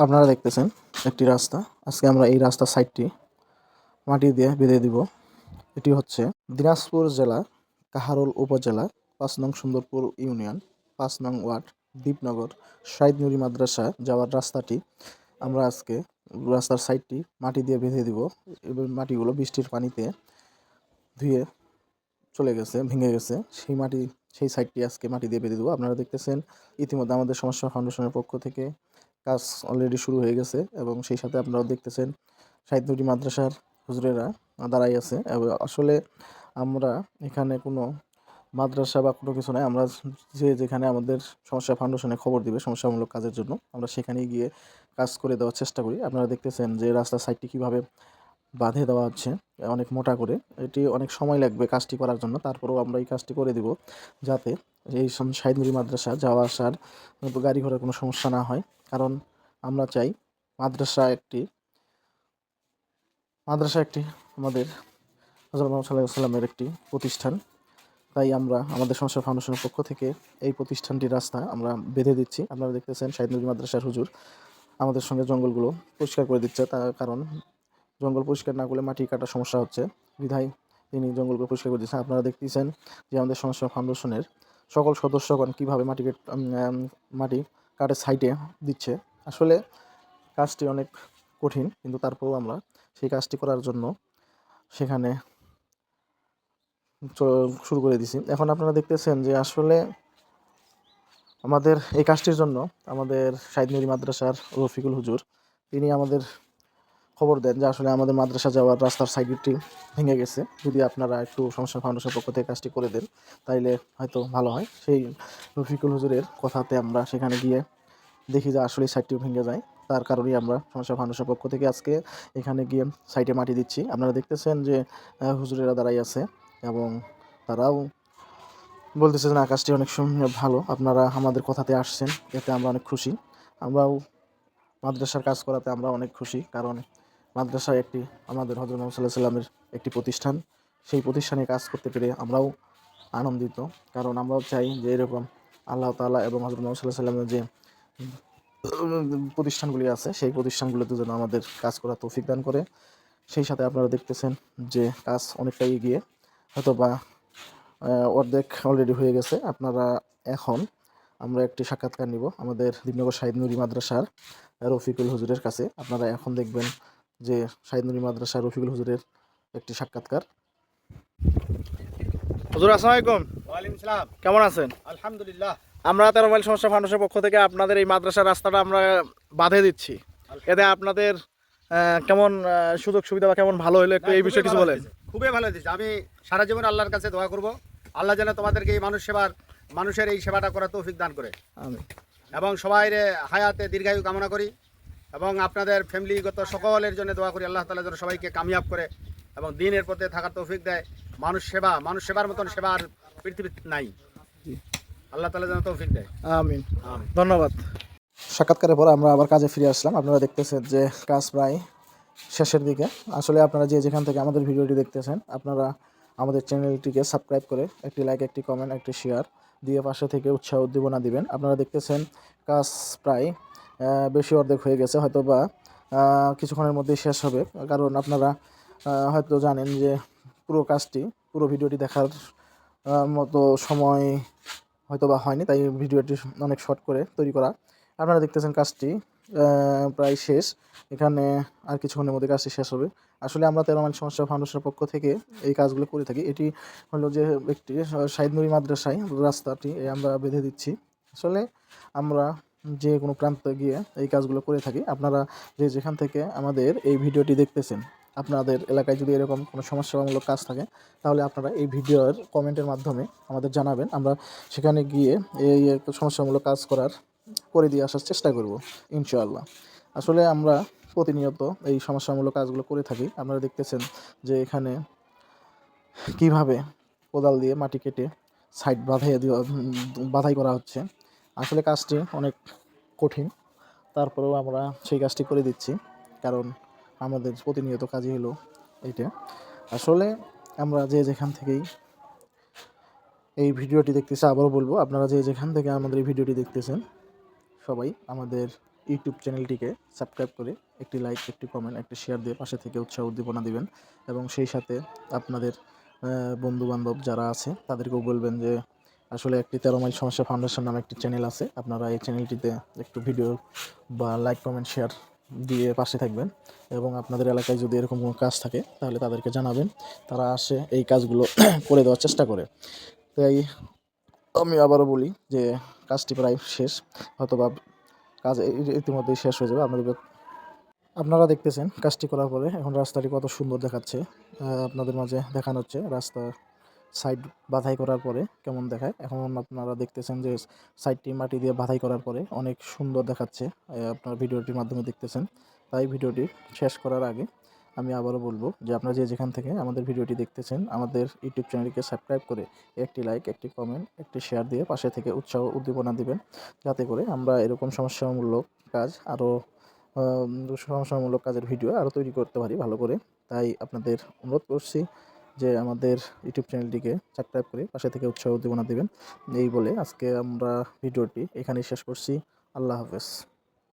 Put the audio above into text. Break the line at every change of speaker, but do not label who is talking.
আপনারা দেখতেছেন একটি রাস্তা। আজকে আমরা এই রাস্তার সাইডটি মাটি দিয়ে বেঁধে দিব। এটি হচ্ছে দিনাজপুর জেলা কাহারোল উপজেলা ৫ নং সুন্দরপুর ইউনিয়ন ৫ নং ওয়ার্ড দ্বীপনগর শহীদ নুরী মাদ্রাসা যাওয়ার রাস্তাটি আমরা আজকে রাস্তার সাইডটি মাটি দিয়ে বেঁধে দিব এবং মাটিগুলো বৃষ্টির পানিতে ধুয়ে চলে গেছে, ভেঙে গেছে। সেই সাইডটি আজকে মাটি দিয়ে বেঁধে দেবো। আপনারা দেখতেছেন ইতিমধ্যে আমাদের সমস্যা ফাউন্ডেশনের পক্ষ থেকে কাজ অলরেডি শুরু হয়ে গেছে এবং সেই সাথে আপনারাও দেখতেছেন শহীদ নুরী মাদ্রাসার হুজুরেরা দাঁড়াই আছে। এবং আসলে আমরা এখানে কোনো মাদ্রাসা বা কোনো কিছু নয়, আমরা যেখানে আমাদের সমস্যা ফাউন্ডেশনে খবর দিবে সমস্যামূলক কাজের জন্য আমরা সেখানেই গিয়ে কাজ করে দেওয়ার চেষ্টা করি। আপনারা দেখতেছেন যে রাস্তার সাইডটি কীভাবে বাঁধে দেওয়া হচ্ছে অনেক মোটা করে। এটি অনেক সময় লাগবে কাজটি করার জন্য, তারপরেও আমরা এই কাজটি করে দিব যাতে এই শহীদ নুরী মাদ্রাসা যাওয়া আসার গাড়ি ঘোড়ার কোনো সমস্যা না হয়। কারণ আমরা চাই মাদ্রাসা একটি আমাদের হযরত মুহাম্মদ সাল্লাল্লাহু আলাইহি ওয়াসাল্লামের একটি প্রতিষ্ঠান। তাই আমরা আমাদের সমস্যা ফাউন্ডেশনের পক্ষ থেকে এই প্রতিষ্ঠানটির রাস্তা আমরা বেঁধে দিচ্ছি। আপনারা দেখতেছেন শহীদ নুরী মাদ্রাসার হুজুর আমাদের সঙ্গে জঙ্গলগুলো পরিষ্কার করে দিচ্ছে। তার কারণ জঙ্গল পরিষ্কার না করলে মাটি কাটার সমস্যা হচ্ছে, বিধায় তিনি জঙ্গলগুলো পরিষ্কার করে দিচ্ছেন। আপনারা দেখতেছেন যে আমাদের সমস্যা ফাউন্ডেশনের সকল সদস্যগণ কীভাবে মাটি কাটে সাইডে দিচ্ছে। আসলে কাজটি অনেক কঠিন, কিন্তু তারপরেও আমরা সেই কাজটি করার জন্য সেখানে শুরু করে দিছি। এখন আপনারা দেখতেছেন যে আসলে আমাদের এই কাজটির জন্য আমাদের শহীদ নুরী মাদ্রাসার রফিকুল হুজুর তিনি আমাদের খবর দেন যে আসলে আমাদের মাদ্রাসা যাওয়ার রাস্তার সাইডটি ভেঙে গেছে, যদি আপনারা একটু সমস্যা ফাউন্ডেশনের পক্ষ থেকে কাজটি করে দেন তাইলে হয়তো ভালো হয়। সেই রফিকুল হুজুরের কথাতে আমরা সেখানে গিয়ে দেখি যে আসলে সাইডটি ভেঙে যায়। তার কারণেই আমরা সমস্যা ফাউন্ডেশনের পক্ষ থেকে আজকে এখানে গিয়ে সাইডে মাটি দিচ্ছি। আপনারা দেখতেছেন যে হুজুরেরা দাঁড়াই আছে এবং তারাও বলতেছে যে আকাশটি অনেক ভালো, আপনারা আমাদের কথাতে আসছেন, এতে আমরা অনেক খুশি। আমরাও মাদ্রাসার কাজ করাতে আমরা অনেক খুশি, কারণ মাদ্রাসা একটি আমাদের হযরত মুহাম্মদ সাল্লাল্লাহু আলাইহি ওয়াসাল্লামের একটি প্রতিষ্ঠান। সেই প্রতিষ্ঠানে কাজ করতে পেরে আমরাও আনন্দিত, কারণ আমরাও চাই যে এরকম আল্লাহ তাআলা এবং হযরত মুহাম্মদ সাল্লাল্লাহু আলাইহি ওয়াসাল্লামের যে প্রতিষ্ঠানগুলি আছে সেই প্রতিষ্ঠানগুলোতে যেন আমাদের কাজ করার তৌফিক দান করে। সেই সাথে আপনারা দেখতেছেন যে কাজ অনেকটাই এগিয়ে, হয়তো বা অর্ধেক অলরেডি হয়ে গেছে। আপনারা এখন আমরা একটি সাক্ষাৎকার নিব আমাদের দ্বীপনগর শহীদ নুরী মাদ্রাসার রফিকুল হুজুরের কাছে। আপনারা এখন দেখবেন যে শহীদ নুরী মাদ্রাসার রফিকুল হুজুরের একটি সাক্ষাৎকার। হুজুর আসসালামু আলাইকুম।
ওয়ালাইকুম সালাম।
কেমন আছেন?
আলহামদুলিল্লাহ।
আমরা 13 মাইল সমস্যা ফাউন্ডেশনের পক্ষ থেকে আপনাদের এই মাদ্রাসার রাস্তাটা আমরা বাঁধে দিচ্ছি। এতে আপনাদের কেমন সুযোগ সুবিধা বা কেমন ভালো হলো একটু এই বিষয়ে কিছু বলেন।
খুবই ভালো হয়েছে। আমি সারা জীবন আল্লাহর কাছে দোয়া করব, আল্লাহ যেন তোমাদেরকে এই মানুষের এই সেবাটা করার তৌফিক দান করে।
আমিন।
এবং সবাই হায়াতে দীর্ঘায়ু কামনা করি এবং আপনাদের ফ্যামিলিগত সকলের জন্য দোয়া করি আল্লাহ তাআলা যেন সবাইকে কামিয়াব করে এবং দ্বীনের পথে থাকার তৌফিক দেয়। মানুষ সেবার মতন সেবা আর পৃথিবীতে নাই। আল্লাহ তাআলা যেন তৌফিক দেয়।
আমিন। ধন্যবাদ। সাক্ষাৎকারের পর আমরা আবার কাজে ফিরে আসলাম। আপনারা দেখতেছেন যে কাজ প্রায় শেষের দিকে। আসলে আপনারা যেখান থেকে আমাদের ভিডিওটি দেখতেছেন, আপনারা আমাদের চ্যানেলটিকে সাবস্ক্রাইব করে একটি লাইক, একটি কমেন্ট, একটি শেয়ার দিয়ে পাশে থেকে উৎসাহ উদ্দীপনা দিবেন। আপনারা দেখতেছেন কাজ প্রায় বেশি অর্ধেক হয়ে গেছে, হয়তো বা কিছুক্ষণের মধ্যেই শেষ হবে। কারণ আপনারা হয়তো জানেন যে পুরো ভিডিওটি দেখার মতো সময় হয়তো বা হয়নি, তাই ভিডিওটি অনেক শর্ট করে তৈরি করা। আপনারা দেখতেছেন কাজটি প্রায় শেষ, এখানে আর কিছুক্ষণের মধ্যে কাজটি শেষ হবে। আসলে আমরা 13 মাইল সমস্যা ফাউন্ডেশনের পক্ষ থেকে এই কাজগুলো করে থাকি। এটি হলো যে একটি শহীদ নুরী মাদ্রাসায় রাস্তাটি আমরা বেঁধে দিচ্ছি। আসলে আমরা যে কোনো প্রান্তে গিয়ে এই কাজগুলো করে থাকি। আপনারা যেখান থেকে আমাদের এই ভিডিওটি দেখতেছেন, আপনাদের এলাকায় যদি এরকম কোনো সমস্যামূলক কাজ থাকে তাহলে আপনারা এই ভিডিওর কমেন্টের মাধ্যমে আমাদের জানাবেন। আমরা সেখানে গিয়ে এই সমস্যামূলক কাজ করে দিয়ে আসার চেষ্টা করব ইনশাআল্লাহ। আসলে আমরা প্রতিনিয়ত এই সমস্যামূলক কাজগুলো করে থাকি। আপনারা দেখতেছেন যে এখানে কিভাবে কোদাল দিয়ে মাটি কেটে সাইড বাঁধাই করা হচ্ছে। আসলে কাজটি অনেক কঠিন, তারপরেও আমরা সেই কাজটি করে দিচ্ছি, কারণ আমাদের প্রতিনিয়ত কাজই হলো এইটা। আসলে আমরা যেখান থেকেই এই ভিডিওটি দেখতেছি, আবারও বলবো আপনারা যেখান থেকে আমাদের এই ভিডিওটি দেখতেছেন সবাই আমাদের ইউটিউব চ্যানেলটিকে সাবস্ক্রাইব করে একটি লাইক, একটি কমেন্ট, একটি শেয়ার দিয়ে পাশে থেকে উৎসাহ উদ্দীপনা দিবেন এবং সেই সাথে আপনাদের বন্ধুবান্ধব যারা আছে তাদেরকেও বলবেন যে আসলে একটি 13 মাইল সমস্যা ফাউন্ডেশন নামে একটি চ্যানেল আছে, আপনারা এই চ্যানেলটিতে একটু ভিডিও বা লাইক, কমেন্ট, শেয়ার দিয়ে পাশে থাকবেন এবং আপনাদের এলাকায় যদি এরকম কোনো কাজ থাকে তাহলে তাদেরকে জানাবেন, তারা আসে এই কাজগুলো করে দেওয়ার চেষ্টা করে। তাই আমি আবারও বলি যে কাজটি প্রায় শেষ, হয়তোবা কাজ ইতিমধ্যেই শেষ হয়ে যাবে। আপনারা দেখতেছেন কাজটি করার পরে এখন রাস্তাটি কত সুন্দর দেখাচ্ছে, আপনাদের মাঝে দেখানো হচ্ছে রাস্তা সাইড বাধাই করার পরে কেমন দেখায়। এখন আপনারা দেখতেছেন যে সাইডটি মাটি দিয়ে বাধাই করার পরে অনেক সুন্দর দেখাচ্ছে, আপনারা ভিডিওটির মাধ্যমে দেখতেছেন। তাই ভিডিওটি শেষ করার আগে আমি আবারও বলবো যে আপনারা যে যেখান থেকে আমাদের ভিডিওটি দেখতেছেন আমাদের ইউটিউব চ্যানেলকে সাবস্ক্রাইব করে একটি লাইক, একটি কমেন্ট, একটি শেয়ার দিয়ে পাশে থেকে উৎসাহ উদ্দীপনা দিবেন, যাতে করে আমরা এরকম সমস্যামূলক কাজ আরও সমস্যামূলক কাজের ভিডিও আরও তৈরি করতে পারি ভালো করে। তাই আপনাদের অনুরোধ করছি যে আমাদের ইউটিউব চ্যানেলটিকে সাবস্ক্রাইব করে পাশে থেকে উৎসাহ উদ্দীপনা দিবেন। এই বলে আজকে আমরা ভিডিওটি এখানেই শেষ করছি। আল্লাহ হাফেজ।